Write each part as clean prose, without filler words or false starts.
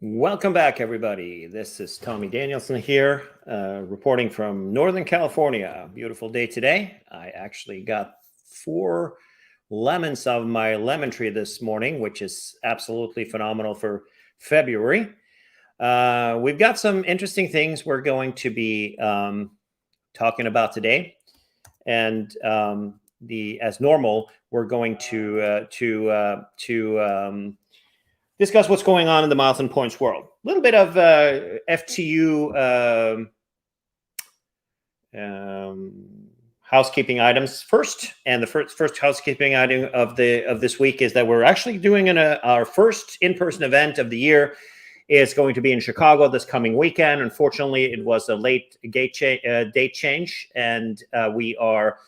Welcome back, everybody. This is Tommy Danielsen here, reporting from Northern California. Beautiful day today. I actually got 4 lemons of my lemon tree this morning, which is absolutely phenomenal for February. We've got some interesting things we're going to be talking about today. And as normal, we're going to discuss what's going on in the miles and points world. A little bit of FTU housekeeping items first, and the first housekeeping item of this week is that we're actually doing our first in-person event of the year. Is going to be in Chicago this coming weekend. Unfortunately, it was a late date change, and we are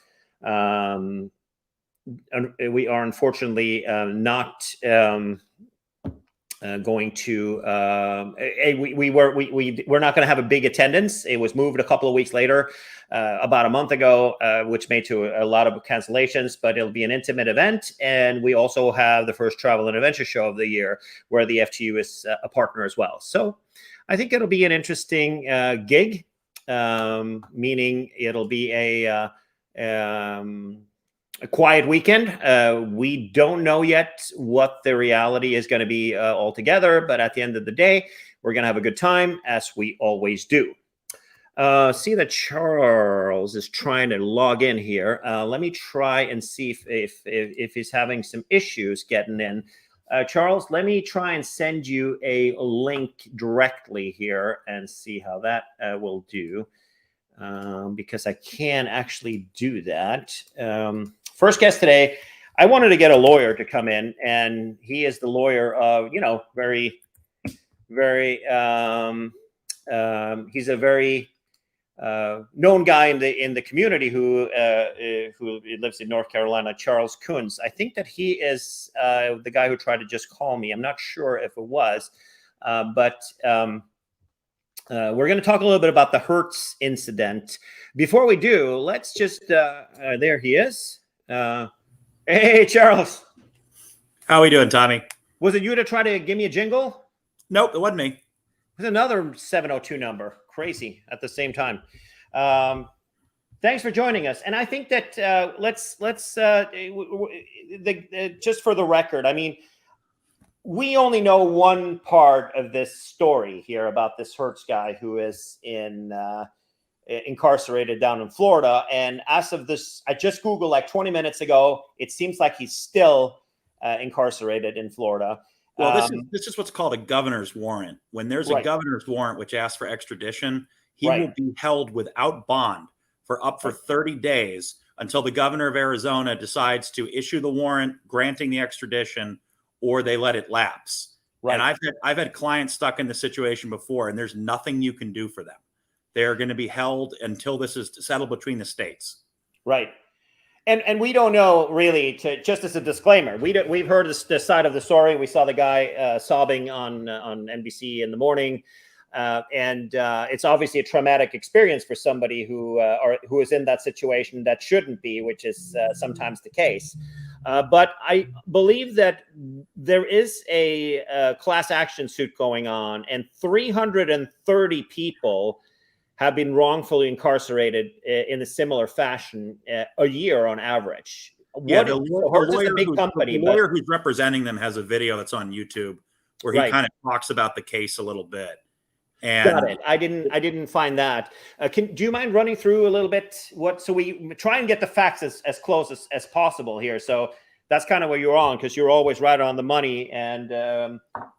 unfortunately not. Going to we're not going to have a big attendance. It was moved a couple of weeks later, about a month ago, which made to a lot of cancellations, but it'll be an intimate event. And we also have the first travel and adventure show of the year where the FTU is a partner as well. So I think it'll be an interesting gig, meaning it'll be a quiet weekend. We don't know yet what the reality is going to be altogether, but at the end of the day, we're going to have a good time, as we always do. See that Charles is trying to log in here. Let me try and see if he's having some issues getting in. Charles, let me try and send you a link directly here and see how that will do, because I can actually do that. First guest today, I wanted to get a lawyer to come in, and he is the lawyer of, very, very, he's a very known guy in the community who lives in North Carolina, Charles Kunz. I think that he is the guy who tried to just call me. I'm not sure if it was, but we're going to talk a little bit about the Hertz incident. Before we do, let's just, there he is. Hey, Charles. How are we doing, Tommy? Was it you to try to give me a jingle? Nope, it wasn't me. It was another 702 number. Crazy at the same time. Thanks for joining us. And I think that just for the record, I mean, we only know one part of this story here about this Hertz guy who is incarcerated down in Florida. And as of this, I just Googled like 20 minutes ago, it seems like he's still incarcerated in Florida. Well, this is what's called a governor's warrant. When there's a governor's warrant which asks for extradition, he will be held without bond for up for 30 days until the governor of Arizona decides to issue the warrant granting the extradition, or they let it lapse. Right. And I've had clients stuck in the situation before, and there's nothing you can do for them. They're going to be held until this is settled between the states. Right. And we don't know really, just as a disclaimer, we've heard this side of the story. We saw the guy sobbing on NBC in the morning. And it's obviously a traumatic experience for somebody who is in that situation that shouldn't be, which is sometimes the case. But I believe that there is a class action suit going on, and 330 people have been wrongfully incarcerated in a similar fashion a year on average. Yeah, the lawyer who's representing them has a video that's on YouTube where he kind of talks about the case a little bit. And got it. I didn't find that. Do you mind running through a little bit so we try and get the facts as close as possible here? So that's kind of where you're on, because you're always right on the money and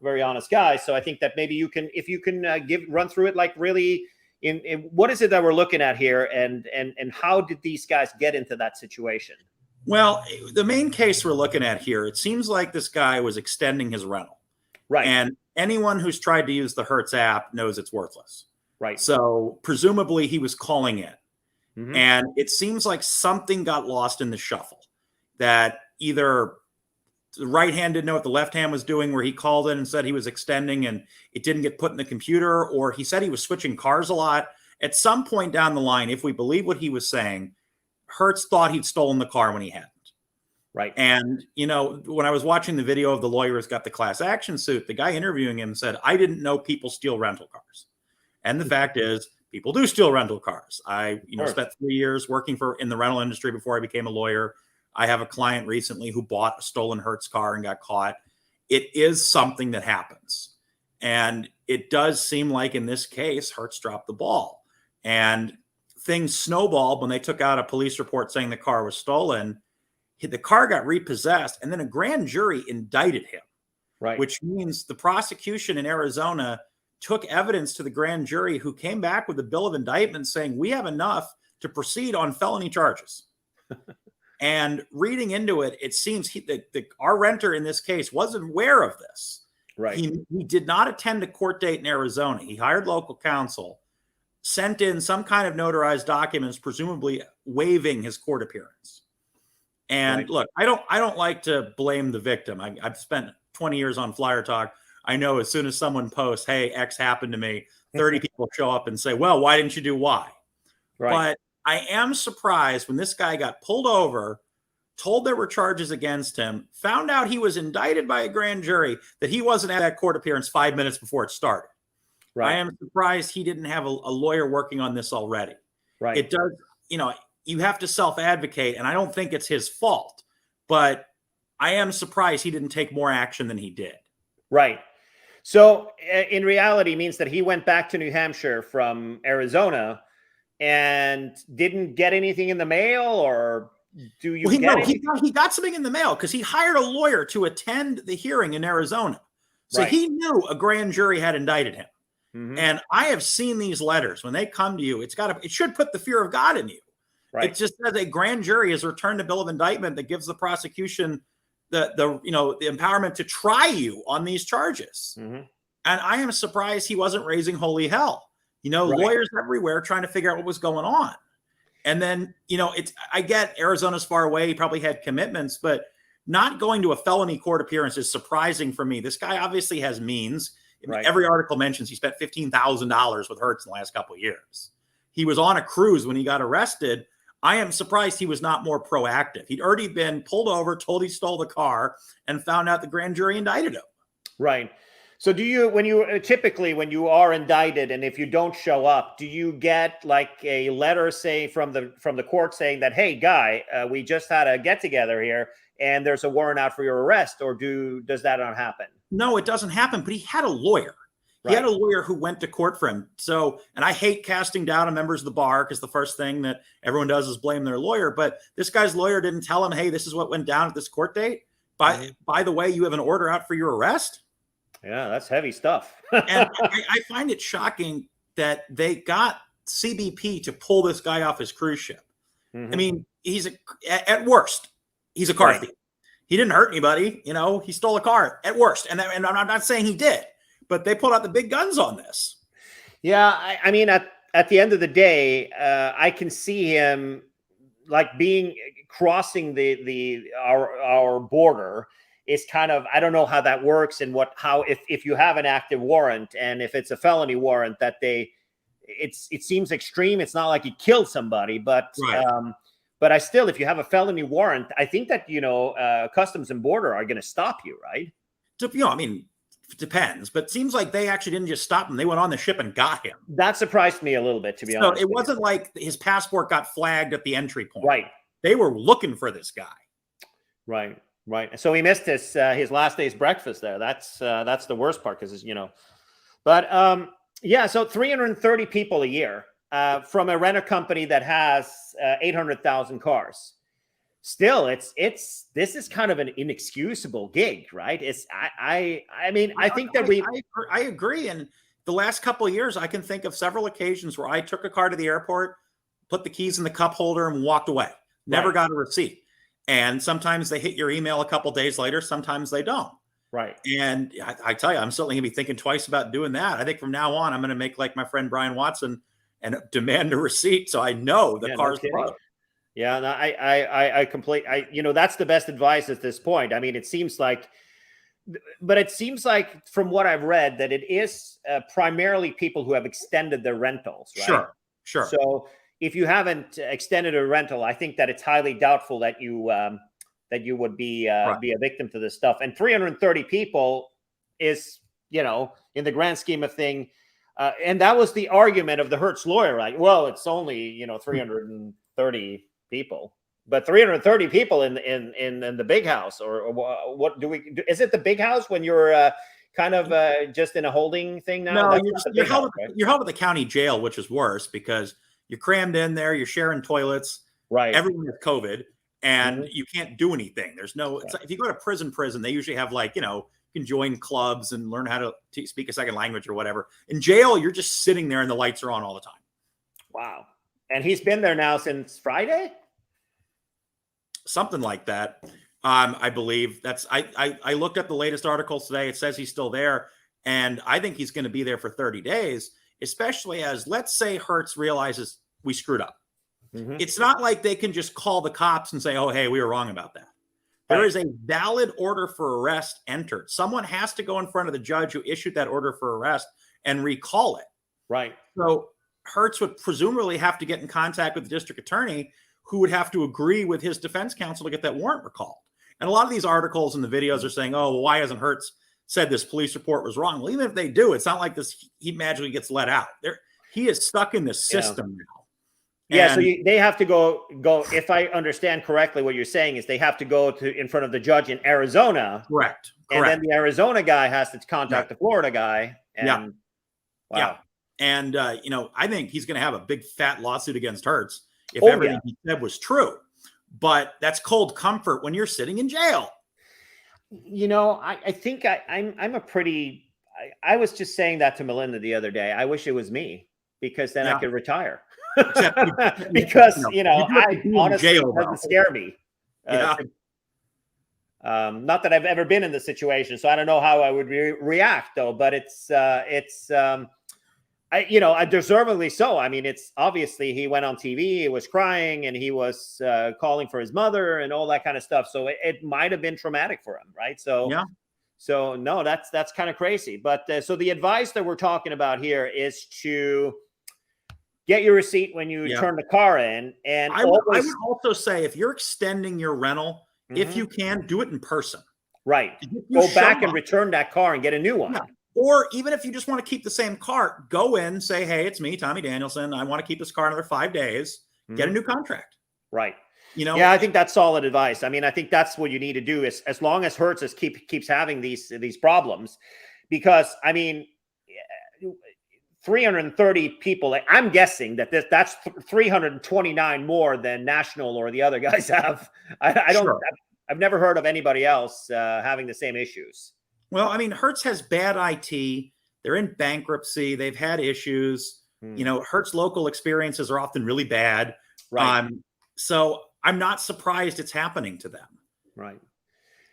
very honest guy. So I think that maybe if you can run through it, like really. In what is it that we're looking at here, and how did these guys get into that situation? Well, the main case we're looking at here, it seems like this guy was extending his rental. Right. And anyone who's tried to use the Hertz app knows it's worthless. Right. So presumably he was calling in. Mm-hmm. And it seems like something got lost in the shuffle, that either the right hand didn't know what the left hand was doing, where he called in and said he was extending and it didn't get put in the computer, or he said he was switching cars a lot. At some point down the line, if we believe what he was saying, Hertz thought he'd stolen the car when he hadn't. Right. And, when I was watching the video of the lawyer who's got the class action suit, the guy interviewing him said, I didn't know people steal rental cars. And the fact is, people do steal rental cars. I, spent 3 years working in the rental industry before I became a lawyer. I have a client recently who bought a stolen Hertz car and got caught. It is something that happens. And it does seem like in this case, Hertz dropped the ball. And things snowballed when they took out a police report saying the car was stolen. The car got repossessed, and then a grand jury indicted him. Right. Which means the prosecution in Arizona took evidence to the grand jury, who came back with a bill of indictment saying, we have enough to proceed on felony charges. And reading into it, it seems our renter in this case wasn't aware of this. Right. He did not attend a court date in Arizona. He hired local counsel, sent in some kind of notarized documents, presumably waiving his court appearance. And look, I don't like to blame the victim. I've spent 20 years on Flyer Talk. I know as soon as someone posts, hey, X happened to me, 30 people show up and say, well, why didn't you do Y? Right. But I am surprised when this guy got pulled over, told there were charges against him, found out he was indicted by a grand jury, that he wasn't at that court appearance 5 minutes before it started. Right. I am surprised he didn't have a lawyer working on this already. Right. It does, you have to self-advocate, and I don't think it's his fault, but I am surprised he didn't take more action than he did. Right. So in reality, means that he went back to New Hampshire from Arizona and didn't get anything in the mail, or do you he got something in the mail because he hired a lawyer to attend the hearing in Arizona. So he knew a grand jury had indicted him. Mm-hmm. And I have seen these letters. When they come to you, it should put the fear of God in you. Right. It just says a grand jury has returned a bill of indictment that gives the prosecution the empowerment to try you on these charges. Mm-hmm. And I am surprised he wasn't raising holy hell. Lawyers everywhere trying to figure out what was going on. And then, I get Arizona's far away. He probably had commitments, but not going to a felony court appearance is surprising for me. This guy obviously has means. Right. Every article mentions he spent $15,000 with Hertz in the last couple of years. He was on a cruise when he got arrested. I am surprised he was not more proactive. He'd already been pulled over, told he stole the car, and found out the grand jury indicted him. Right. So when you are indicted, and if you don't show up, do you get like a letter say from the court saying that, hey, guy, we just had a get together here and there's a warrant out for your arrest, or does that not happen? No, it doesn't happen. But he had a lawyer. He had a lawyer who went to court for him. So, and I hate casting doubt on members of the bar, because the first thing that everyone does is blame their lawyer. But this guy's lawyer didn't tell him, hey, this is what went down at this court date. By the way, you have an order out for your arrest. Yeah, that's heavy stuff. And I find it shocking that they got CBP to pull this guy off his cruise ship. Mm-hmm. I mean, at worst, he's a car thief. He didn't hurt anybody. He stole a car at worst. And I'm not saying he did. But they pulled out the big guns on this. Yeah, I mean, at the end of the day, I can see him like crossing our border is kind of, I don't know how that works, and if you have an active warrant, and if it's a felony warrant, that it seems extreme. It's not like he killed somebody, but but if you have a felony warrant, I think that Customs and Border are going to stop you, right? It depends, but it seems like they actually didn't just stop him. They went on the ship and got him. That surprised me a little bit, to be honest. So it wasn't like his passport got flagged at the entry point. Right. They were looking for this guy. Right. So he missed his last day's breakfast there. That's the worst part, because but so 330 people a year from a renter company that has 800,000 cars. Still, this is kind of an inexcusable gig, right? I think that I agree. And the last couple of years, I can think of several occasions where I took a car to the airport, put the keys in the cup holder, and walked away. Never got a receipt. And sometimes they hit your email a couple of days later. Sometimes they don't. Right. And I tell you, I'm certainly going to be thinking twice about doing that. I think from now on, I'm going to make like my friend Brian Watson and demand a receipt, so I know the car's broke. Yeah, no, I completely, that's the best advice at this point. I mean, it seems like from what I've read that it is primarily people who have extended their rentals, right? Sure. So if you haven't extended a rental, I think that it's highly doubtful that you that you would be a victim to this stuff. And 330 people is, in the grand scheme of thing. And that was the argument of the Hertz lawyer, right? Well, it's only, 330 people, but 330 people in the big house, or what do we do? Is it the big house when you're kind of just in a holding thing now? No, you're held at the county jail, which is worse because you're crammed in there, you're sharing toilets, right? Everyone has COVID, and you can't do anything. There's no. It's like, if you go to prison, they usually have you can join clubs and learn how to speak a second language or whatever. In jail, you're just sitting there and the lights are on all the time. Wow. And he's been there now since Friday? Something like that. I believe I looked at the latest articles today. It says he's still there. And I think he's going to be there for 30 days, especially as, let's say, Hertz realizes we screwed up. It's not like they can just call the cops and say, oh, hey, we were wrong about that. There is a valid order for arrest entered. Someone has to go in front of the judge who issued that order for arrest and recall it. Right. So Hertz would presumably have to get in contact with the district attorney, who would have to agree with his defense counsel to get that warrant recalled. And a lot of these articles and the videos are saying, oh, well, why hasn't Hertz said this police report was wrong? Well, even if they do, it's not like this, he magically gets let out. He is stuck in this system now. Yeah, so they have to go. If I understand correctly, what you're saying is they have to go in front of the judge in Arizona. Correct. And then the Arizona guy has to contact the Florida guy. And, wow. Yeah. And, I think he's going to have a big fat lawsuit against Hertz if everything he said was true. But that's cold comfort when you're sitting in jail. I think I'm a pretty. I was just saying that to Melinda the other day. I wish it was me, because then I could retire. Because I honestly, it doesn't scare me. Not that I've ever been in the situation, so I don't know how I would react though. But it's deservedly so. I mean, it's obviously he went on TV, he was crying, and he was calling for his mother and all that kind of stuff. So it might have been traumatic for him, right? So So no, that's kind of crazy. But so the advice that we're talking about here is to get your receipt when you turn the car in. And I would also say, if you're extending your rental, if you can, do it in person. Right. Go back and return that car and get a new one. Yeah. Or even if you just want to keep the same car, go in, say, hey, it's me, Tommy Danielsen. I want to keep this car another 5 days. Get a new contract. Right. Yeah, I think that's solid advice. I mean, I think that's what you need to do, is as long as Hertz keeps having these problems, because I mean, 330 people. I'm guessing that's 329 more than National or the other guys have. I don't. Sure. I've never heard of anybody else having the same issues. Well, I mean, Hertz has bad IT. They're in bankruptcy. They've had issues. Hertz local experiences are often really bad. Right. So I'm not surprised it's happening to them. Right.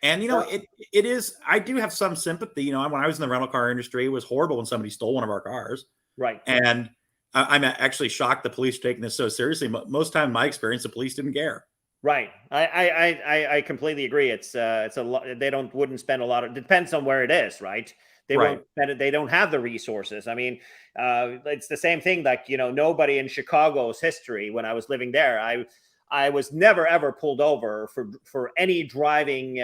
And, it is, I do have some sympathy. When I was in the rental car industry, it was horrible when somebody stole one of our cars. Right. And I'm actually shocked the police are taking this so seriously. Most time in my experience, the police didn't care. Right. I completely agree. It's a lot. They wouldn't spend a lot of, depends on where it is. Right. They won't spend it. They don't have the resources. I mean, it's the same thing. Like, nobody in Chicago's history, when I was living there, I was never, ever pulled over for any driving,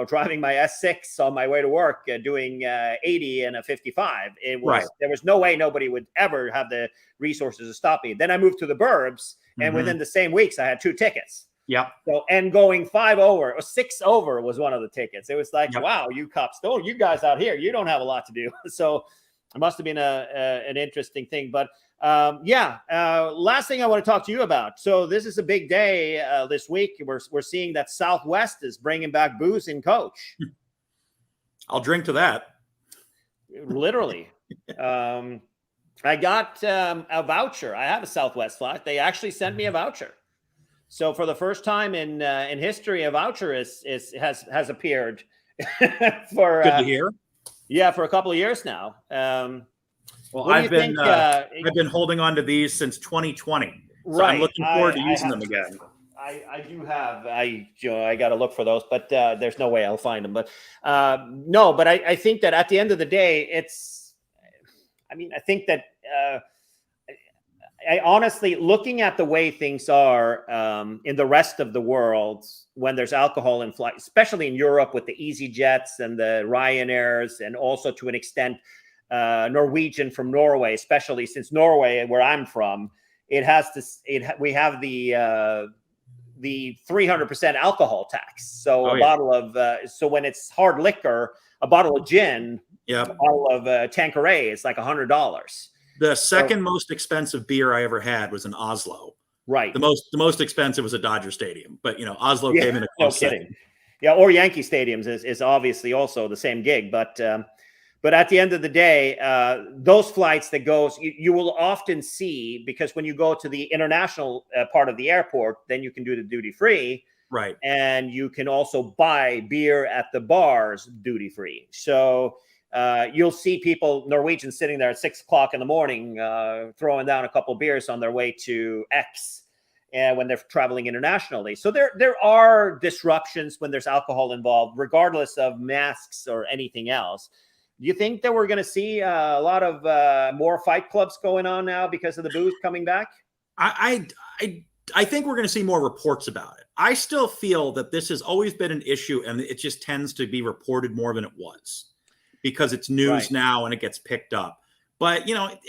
driving my S6 on my way to work, doing 80 and a 55. There was no way nobody would ever have the resources to stop me. Then I moved to the burbs, and within the same weeks, I had 2 tickets. Yeah. So, and going 5 over or 6 over was one of the tickets. It was like, wow, you cops, you guys out here, you don't have a lot to do. So it must have been an interesting thing. But last thing I want to talk to you about. So this is a big day this week. We're seeing that Southwest is bringing back booze in coach. I'll drink to that. Literally. I got a voucher. I have a Southwest flight. They actually sent me a voucher. So for the first time in history, a voucher has appeared for good to hear. Yeah, for a couple of years now. Well, I've been holding on to these since 2020, so I'm looking forward to using them again. I do have. I got to look for those, but there's no way I'll find them. But no, but I think that at the end of the day, it's. I mean, I think that I honestly, looking at the way things are in the rest of the world, when there's alcohol in flight, especially in Europe with the EasyJets and the Ryanairs, and also to an extent Norwegian from Norway, especially since Norway, where I'm from, we have the 300% alcohol tax. So bottle of so when it's hard liquor, a bottle of gin, a bottle of Tanqueray is like $100. The second most expensive beer I ever had was in Oslo. Right. The most expensive was a Dodger Stadium, but Oslo came in a close second. Yeah, or Yankee Stadiums is obviously also the same gig, but at the end of the day, those flights that goes, you will often see, because when you go to the international part of the airport, then you can do the duty free, right? And you can also buy beer at the bars duty free. So you'll see people, Norwegians, sitting there at 6 o'clock in the morning, throwing down a couple beers on their way to X, when they're traveling internationally. So there are disruptions when there's alcohol involved, regardless of masks or anything else. Do you think that we're going to see a lot of more fight clubs going on now because of the booze coming back? I think we're going to see more reports about it. I still feel that this has always been an issue, and it just tends to be reported more than it was, because it's news now and it gets picked up. But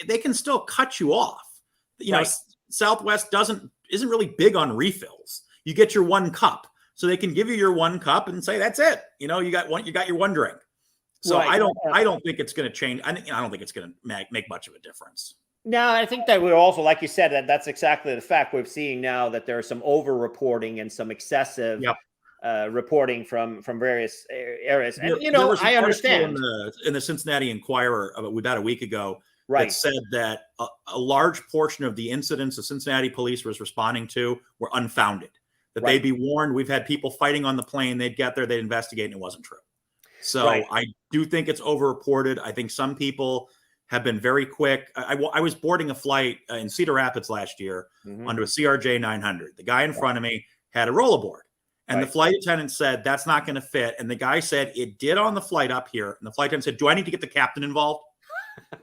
they can still cut you off. Southwest isn't really big on refills. You get your one cup, so they can give you your one cup and say that's it. You got your one drink. So I don't think it's going to change. I don't think it's going to make much of a difference. No, I think that we're also, like you said, that's exactly the fact. We're seeing now that there's some over-reporting and some excessive reporting from various areas. And, I understand. In the Cincinnati Enquirer about a week ago, that said that a large portion of the incidents the Cincinnati police was responding to were unfounded. That they'd be warned. We've had people fighting on the plane. They'd get there, they'd investigate, and it wasn't true. So I do think it's overreported. I think some people have been very quick. I was boarding a flight in Cedar Rapids last year onto a CRJ 900. The guy in front of me had a rollerboard, and the flight attendant said, "That's not going to fit." And the guy said, "It did on the flight up here." And the flight attendant said, "Do I need to get the captain involved?"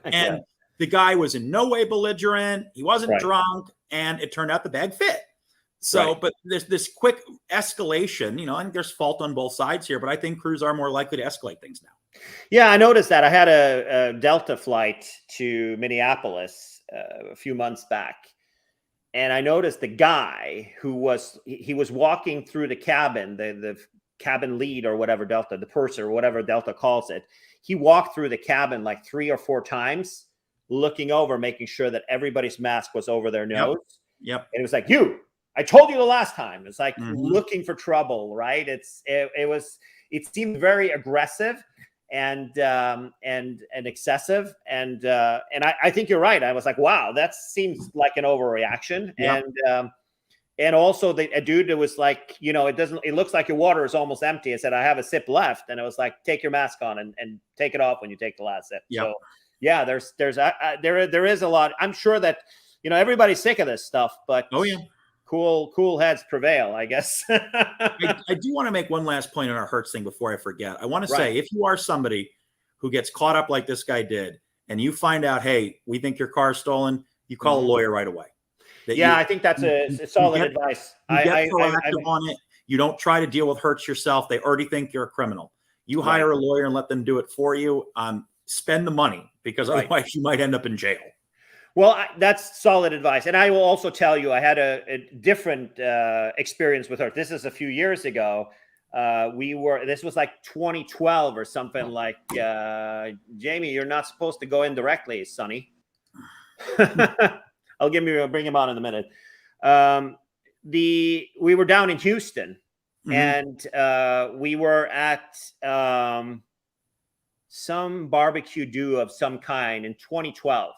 And the guy was in no way belligerent. He wasn't drunk, and it turned out the bag fit. So, but there's this quick escalation, I think there's fault on both sides here, but I think crews are more likely to escalate things now. Yeah, I noticed that. I had a Delta flight to Minneapolis a few months back, and I noticed the guy who was walking through the cabin, the cabin lead or whatever Delta, the purser or whatever Delta calls it. He walked through the cabin like 3 or 4 times, looking over, making sure that everybody's mask was over their nose. Yep. And it was like, I told you the last time. It's like looking for trouble, right? It seemed very aggressive and excessive, and I think you're right. I was like, wow, that seems like an overreaction, and also a dude that was like, it looks like your water is almost empty. I said, I have a sip left, and it was like, take your mask on and take it off when you take the last sip. So yeah, there is a lot. I'm sure that everybody's sick of this stuff, but cool heads prevail, I guess. I do want to make one last point on our Hertz thing before I forget. I want to say, if you are somebody who gets caught up like this guy did, and you find out, hey, we think your car's stolen, you call a lawyer right away. I think that's a solid advice. You get proactive on it. You don't try to deal with Hertz yourself. They already think you're a criminal. You hire a lawyer and let them do it for you. Spend the money, because otherwise you might end up in jail. Well, that's solid advice. And I will also tell you, I had a different experience with Hertz. This is a few years ago. This was like 2012 or something like, Jamie, you're not supposed to go in directly, Sonny. I'll bring him on in a minute. We were down in Houston, and we were at some barbecue do of some kind in 2012.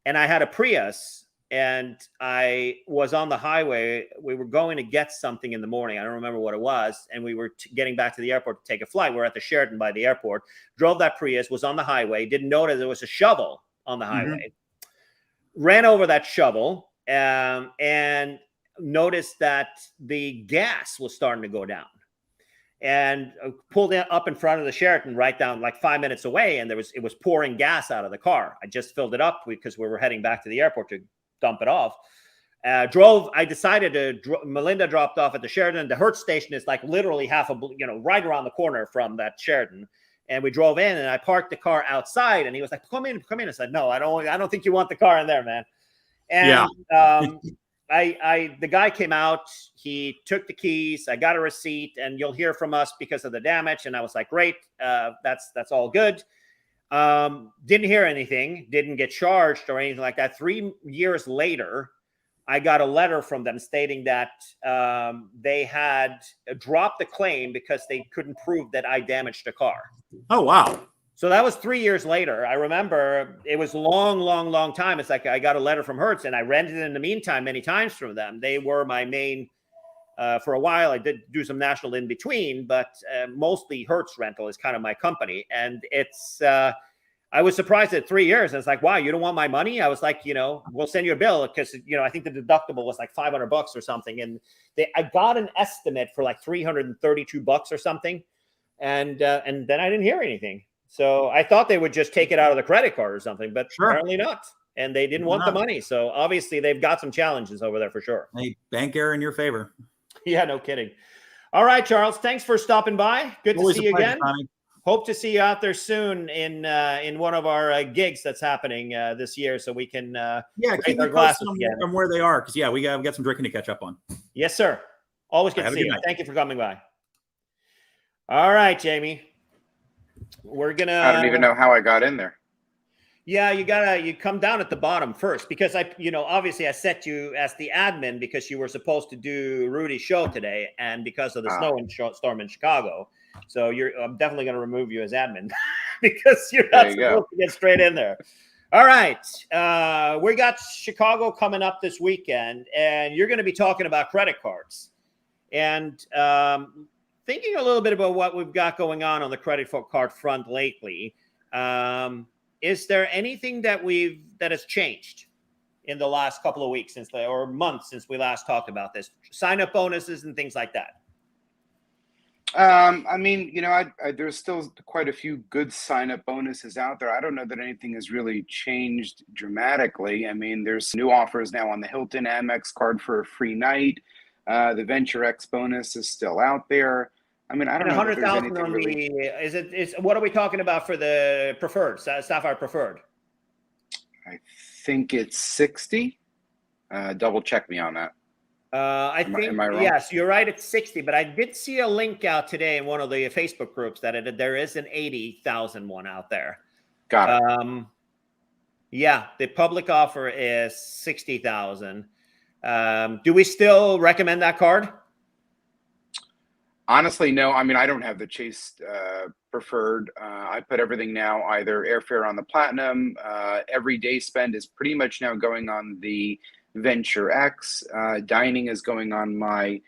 And I had a Prius, and I was on the highway. We were going to get something in the morning. I don't remember what it was. And we were getting back to the airport to take a flight. We're at the Sheraton by the airport. Drove that Prius, was on the highway, didn't notice there was a shovel on the highway. Ran over that shovel and noticed that the gas was starting to go down. And pulled up in front of the Sheraton right down like 5 minutes away, and it was pouring gas out of the car. I just filled it up because we were heading back to the airport to dump it off. Melinda dropped off at the Sheraton. The Hertz station is like literally right around the corner from that Sheraton. And we drove in, and I parked the car outside, and he was like, come in. I said, no, I don't think you want the car in there, man. And the guy came out, he took the keys, I got a receipt, and you'll hear from us because of the damage. And I was like, great, that's all good. Didn't hear anything, didn't get charged or anything like that. 3 years later, I got a letter from them stating that they had dropped the claim because they couldn't prove that I damaged the car. Oh, wow. So that was 3 years later. I remember it was long time. It's like I got a letter from Hertz, and I rented it in the meantime many times from them. They were my main, for a while. I did do some national in between, but mostly Hertz rental is kind of my company. And it's, I was surprised at 3 years. And it's like, wow, you don't want my money? I was like, we'll send you a bill because, I think the deductible was like $500 or something. And I got an estimate for like $332 or something. And then I didn't hear anything. So I thought they would just take it out of the credit card or something, but apparently not. And they didn't want the money. So obviously they've got some challenges over there for sure. Hey, bank error in your favor. Yeah, no kidding. All right, Charles, thanks for stopping by. Good to see you again. Tommy. Hope to see you out there soon in one of our gigs that's happening this year, so we can keep our glasses on where they are, because we got some drinking to catch up on. Yes, sir. Always good to see you. Thank you for coming by. All right, Jamie. We're gonna. I don't even know how I got in there. Yeah, you come down at the bottom first, because obviously I set you as the admin because you were supposed to do Rudy's show today, and because of the storm in Chicago. So I'm definitely going to remove you as admin because you're not supposed to get straight in there. All right. We got Chicago coming up this weekend, and you're going to be talking about credit cards and thinking a little bit about what we've got going on the credit card front lately. Is there anything that has changed in the last couple of weeks or months since we last talked about this? Sign-up bonuses and things like that. There's still quite a few good sign-up bonuses out there. I don't know that anything has really changed dramatically. I mean, there's new offers now on the Hilton Amex card for a free night. The Venture X bonus is still out there. I mean, I don't know. 100,000 on really... what are we talking about for the preferred, Sapphire preferred? I think it's 60. Double check me on that. Am I wrong? Yes, you're right. It's 60, but I did see a link out today in one of the Facebook groups that there is an 80,000 one out there. Got it. Yeah, the public offer is 60,000. Do we still recommend that card? Honestly, no. I mean, I don't have the Chase preferred. I put everything now either airfare on the Platinum. Everyday spend is pretty much now going on the Venture X. Dining is going on my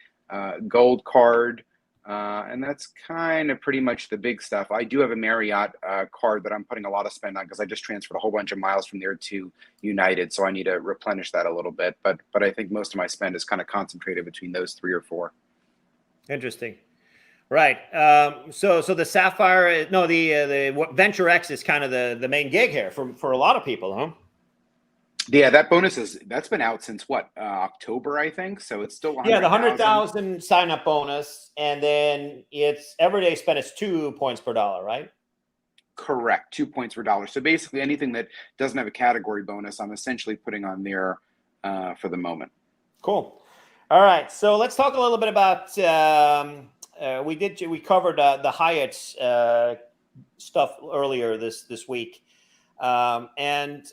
Gold card. And that's kind of pretty much the big stuff. I do have a Marriott card that I'm putting a lot of spend on because I just transferred a whole bunch of miles from there to United. So I need to replenish that a little bit. But I think most of my spend is kind of concentrated between those 3 or 4. Interesting. Right. So the Sapphire, the Venture X is kind of the main gig here for a lot of people, huh? Yeah, that bonus that's been out since October, I think. So it's still 100,000. Yeah, the 100,000 sign up bonus, and then it's everyday spend is 2 points per dollar, right? Correct, 2 points per dollar. So basically, anything that doesn't have a category bonus, I'm essentially putting on there for the moment. Cool. All right, so let's talk a little bit about. We covered the Hyatt stuff earlier this week, and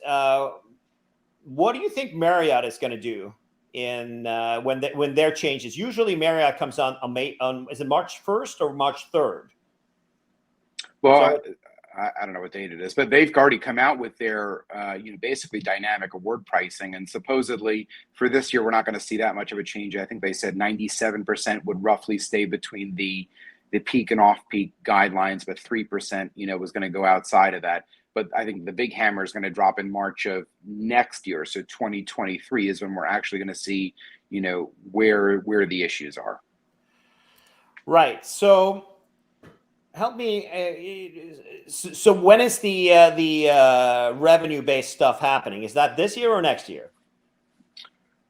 what do you think Marriott is going to do in when their changes? Usually Marriott comes on is it March 1st or March 3rd? Well, I don't know what date it is, but they've already come out with their basically dynamic award pricing, and supposedly for this year we're not going to see that much of a change. I think they said 97% would roughly stay between the peak and off-peak guidelines, but 3% was going to go outside of that. But I think the big hammer is going to drop in March of next year. So 2023 is when we're actually going to see, where the issues are. Right. So help me. So when is the revenue-based stuff happening? Is that this year or next year?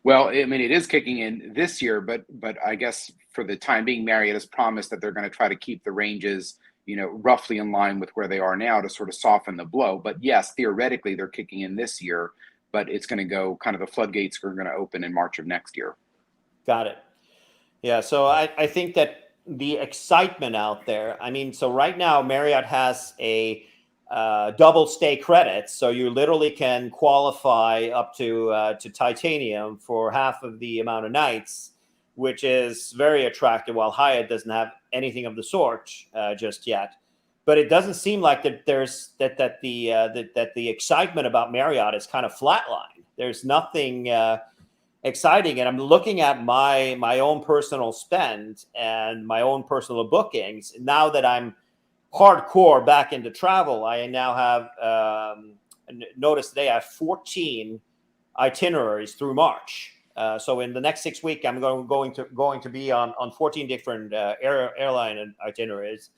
Well, I mean, it is kicking in this year, but I guess for the time being, Marriott has promised that they're going to try to keep the ranges, roughly in line with where they are now to sort of soften the blow. But yes, theoretically, they're kicking in this year, but it's going to go kind of the floodgates are going to open in March of next year. Got it. Yeah. So I think that the excitement out there, I mean, so right now Marriott has a double stay credit. So you literally can qualify up to titanium for half of the amount of nights, which is very attractive, while Hyatt doesn't have anything of the sort just yet. But it doesn't seem like that there's that the excitement about Marriott is kind of flatlined. There's nothing exciting, and I'm looking at my own personal spend and my own personal bookings now that I'm hardcore back into travel. I now have noticed today I have 14 itineraries through March. So in the next 6 weeks, I'm going to be on 14 different airline itineraries,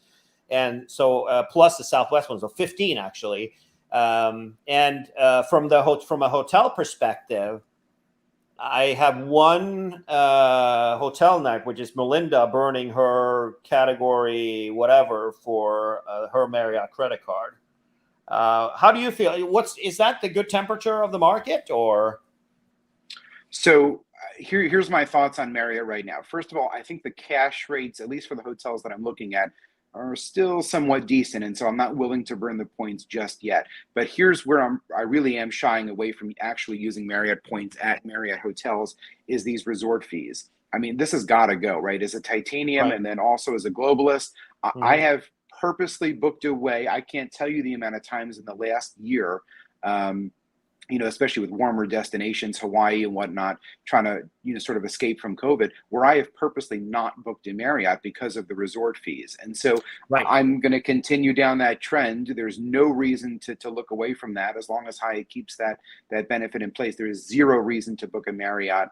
and so plus the Southwest ones, so 15 actually. And from a hotel perspective, I have one hotel night, which is Melinda burning her category whatever for her Marriott credit card. How do you feel? Is that the good temperature of the market, or? So here's my thoughts on Marriott right now. First of all, I think the cash rates, at least for the hotels that I'm looking at, are still somewhat decent, and so I'm not willing to burn the points just yet. But here's where I really am shying away from actually using Marriott points at Marriott hotels, is these resort fees. I mean, this has got to go, right? As a titanium, right, and then also as a globalist, I have purposely booked away. I can't tell you the amount of times in the last year, especially with warmer destinations, Hawaii and whatnot, trying to, sort of escape from COVID, where I have purposely not booked in Marriott because of the resort fees. And so I'm going to continue down that trend. There's no reason to look away from that as long as Hyatt keeps that benefit in place. There is zero reason to book a Marriott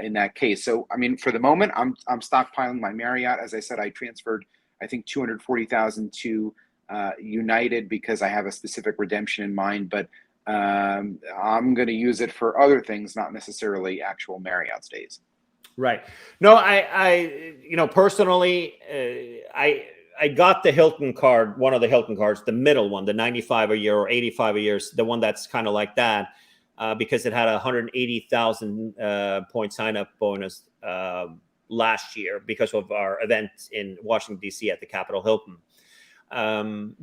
in that case. So, I mean, for the moment, I'm stockpiling my Marriott. As I said, I transferred, I think, $240,000 to United because I have a specific redemption in mind, but I'm going to use it for other things, not necessarily actual Marriott stays. Right. No, I personally, I got the Hilton card, one of the Hilton cards, the middle one, the 95 a year or 85 a year, the one that's kind of like that, because it had a 180,000 point sign up bonus last year because of our event in Washington, D.C. at the Capitol Hilton. And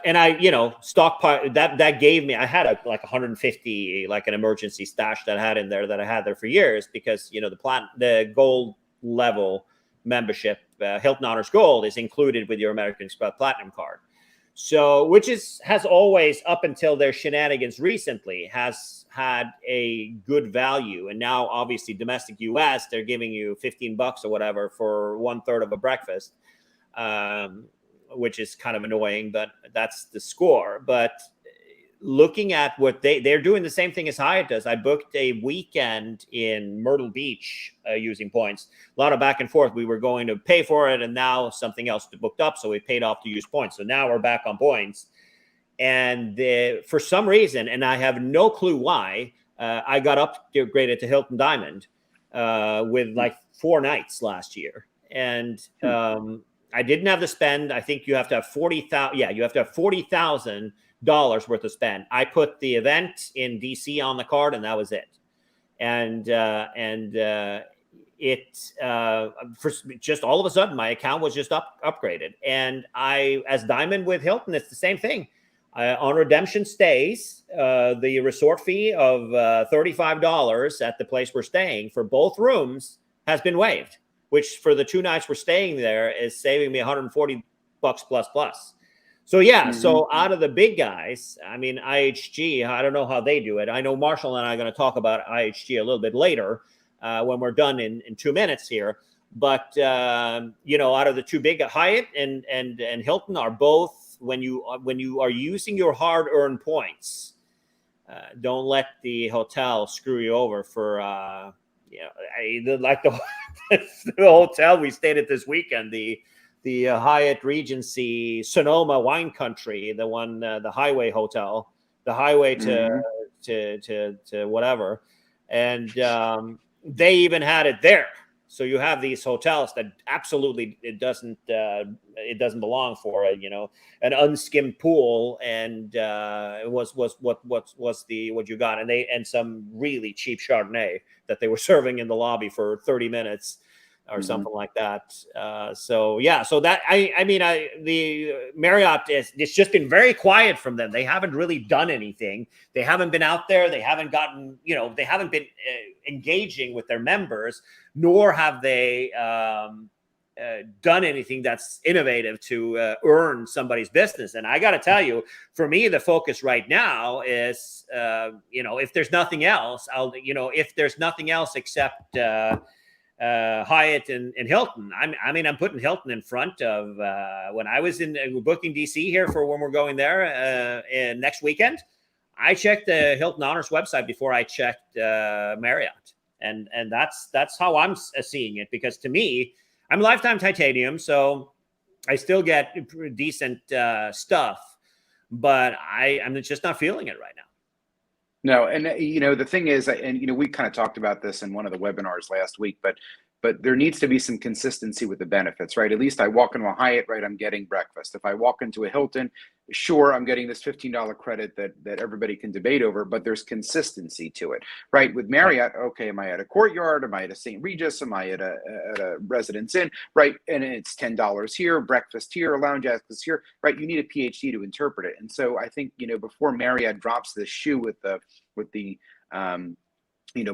I, stockpile that gave me, I had like 150, like an emergency stash that I had in there that I had there for years because, the gold level membership, Hilton Honors Gold, is included with your American Express Platinum card. So, which has always, up until their shenanigans recently, has had a good value. And now obviously domestic US, they're giving you $15 or whatever for 1/3 of a breakfast. Which is kind of annoying, but that's the score. But looking at what they're doing the same thing as Hyatt does. I booked a weekend in Myrtle Beach using points. A lot of back and forth. We were going to pay for it, and now something else booked up, so we paid off to use points. So now we're back on points. And for some reason, and I have no clue why, I got upgraded to Hilton Diamond with like 4 nights last year. And I didn't have to spend. I think you have to have $40,000. Yeah, you have to have $40,000 worth of spend. I put the event in DC on the card, and that was it. And it for just all of a sudden, my account was just upgraded. And as Diamond with Hilton, it's the same thing. On redemption stays, the resort fee of $35 at the place we're staying for both rooms has been waived, which for the 2 nights we're staying there is saving me $140 plus. So yeah, so out of the big guys, I mean, IHG, I don't know how they do it. I know Marshall and I are going to talk about IHG a little bit later when we're done in 2 minutes here. But, out of the 2 big, Hyatt and Hilton are both, when you are using your hard-earned points, don't let the hotel screw you over for, like the hotel we stayed at this weekend, the Hyatt Regency Sonoma Wine Country, the one, the Highway Hotel, the Highway to whatever. And they even had it there. So you have these hotels that absolutely it doesn't belong for an unskimmed pool, and it was what you got, and some really cheap Chardonnay that they were serving in the lobby for 30 minutes or something like that. So that the Marriott it's just been very quiet from them. They haven't really done anything. They haven't been out there. They haven't gotten, they haven't been engaging with their members, nor have they done anything that's innovative to earn somebody's business. And I got to tell you, for me, the focus right now is, if there's nothing else, if there's nothing else except Hyatt and Hilton. I'm putting Hilton in front of when I was in booking DC here for when we're going there next weekend. I checked the Hilton Honors website before I checked Marriott, and that's how I'm seeing it, because to me, I'm lifetime titanium, so I still get decent stuff, but I'm just not feeling it right now. No, and the thing is, and we kind of talked about this in one of the webinars last week, but there needs to be some consistency with the benefits, right? At least I walk into a Hyatt, right, I'm getting breakfast. If I walk into a Hilton, sure, I'm getting this $15 credit that everybody can debate over, but there's consistency to it, right? With Marriott, okay, am I at a Courtyard? Am I at a St. Regis? Am I at a Residence Inn, right? And it's $10 here, breakfast here, lounge access here, right? You need a PhD to interpret it. And so I think, before Marriott drops the shoe with the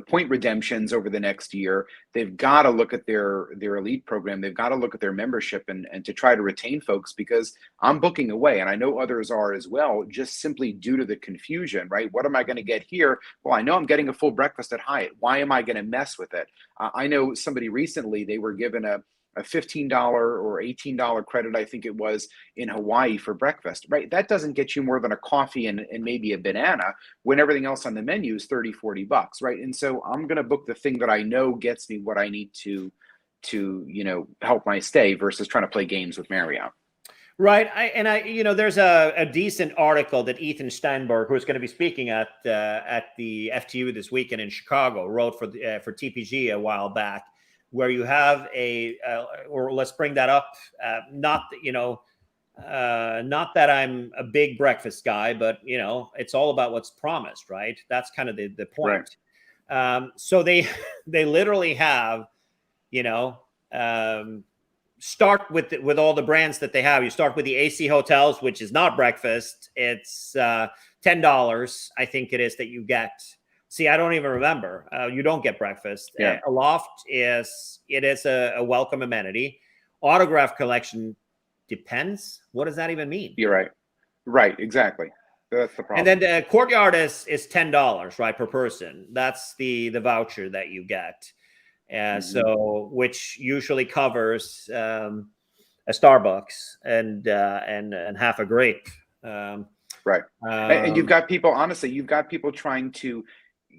point redemptions over the next year, they've got to look at their elite program. They've got to look at their membership and to try to retain folks, because I'm booking away, and I know others are as well, just simply due to the confusion, right? What am I going to get here? Well, I know I'm getting a full breakfast at Hyatt. Why am I going to mess with it? I know somebody recently, they were given a $15 or $18 credit, I think it was, in Hawaii for breakfast, right? That doesn't get you more than a coffee and maybe a banana, when everything else on the menu is $30-$40, right? And so I'm going to book the thing that I know gets me what I need to help my stay, versus trying to play games with Marriott. Right. There's a decent article that Ethan Steinberg, who's going to be speaking at the FTU this weekend in Chicago, wrote for TPG a while back, where you have or let's bring that up. Not that I'm a big breakfast guy, but it's all about what's promised, right? That's kind of the point. Right. So they literally have, start with all the brands that they have. You start with the AC Hotels, which is not breakfast. It's $10, I think it is, that you get. See, I don't even remember. You don't get breakfast. Yeah. A loft is a welcome amenity. Autograph collection depends. What does that even mean? You're right. Right, exactly. That's the problem. And then the Courtyard is $10, right, per person. That's the voucher that you get. So, which usually covers a Starbucks and half a grape. Right. And you've got people, honestly, trying to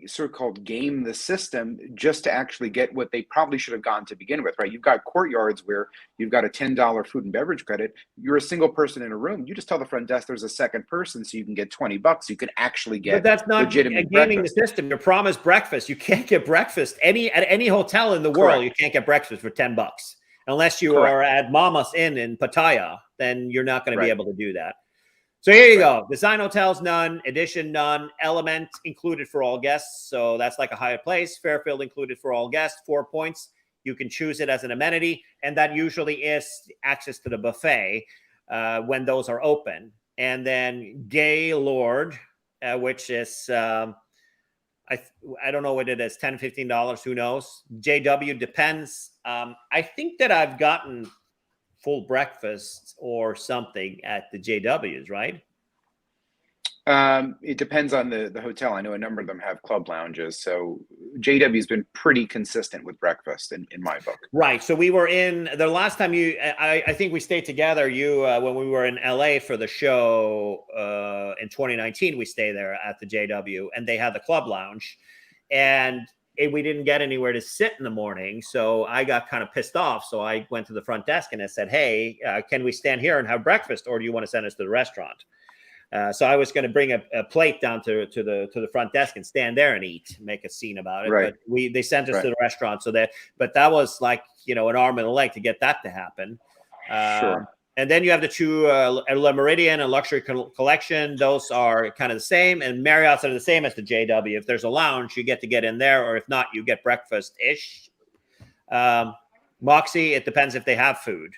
so-called game the system just to actually get what they probably should have gotten to begin with, right? You've got Courtyards where you've got a $10 food and beverage credit. You're a single person in a room. You just tell the front desk there's a second person, so you can get $20. You can actually get. But that's not legitimate gaming breakfast. The system. You're promised breakfast. You can't get breakfast at any hotel in the world. You can't get breakfast for $10 unless you are at Mama's Inn in Pattaya. Then you're not going to be able to do that. So here you go. Design Hotels, none. Edition, none. Element included for all guests. So that's like a Hyatt Place. Fairfield included for all guests. 4 points. You can choose it as an amenity. And that usually is access to the buffet when those are open. And then Gaylord, which is, I don't know what it is, $10, $15. Who knows? JW depends. I think that I've gotten full breakfast or something at the JWs, right? It depends on the hotel. I know a number of them have club lounges. So JW's been pretty consistent with breakfast in my book. Right. So we were in the last time I think we stayed together, when we were in LA for the show in 2019, we stayed there at the JW, and they had the club lounge, and we didn't get anywhere to sit in the morning. So I got kind of pissed off. So I went to the front desk and I said, hey, can we stand here and have breakfast, or do you want to send us to the restaurant? So I was going to bring a plate down to the front desk and stand there and eat, make a scene about it. Right. But they sent us to the restaurant. But that was like, an arm and a leg to get that to happen. Sure. And then you have the two, Le Meridien and Luxury Collection. Those are kind of the same. And Marriott's are the same as the JW. If there's a lounge, you get to get in there. Or if not, you get breakfast-ish. Moxie, it depends if they have food.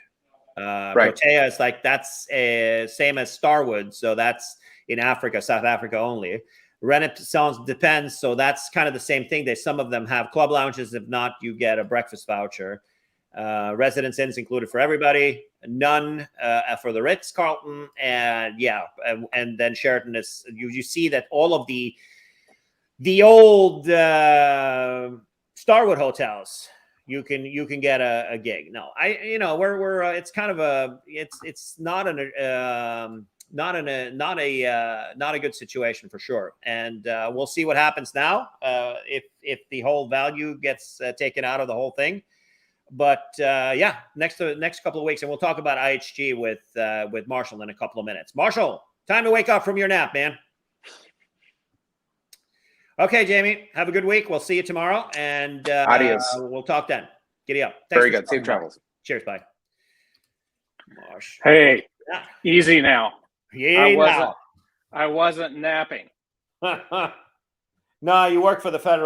Protea is like that's same as Starwood, so that's in Africa, South Africa only. Renaissance depends, so that's kind of the same thing. Some of them have club lounges. If not, you get a breakfast voucher. Residence Inns included for everybody. None for the Ritz-Carlton, and then Sheraton is. You see that all of the old Starwood hotels. You can get a gig. No, we're it's kind of it's not a good situation for sure. And we'll see what happens now if the whole value gets taken out of the whole thing. But next couple of weeks, and we'll talk about IHG with Marshall in a couple of minutes. Marshall, time to wake up from your nap, man. Okay, Jamie, have a good week. We'll see you tomorrow, and adios. We'll talk then. Giddy up. Thanks. Very good. Safe travels. Cheers. Bye. Marsh. Hey, easy now. Yeah, I wasn't napping. No, you work for the federal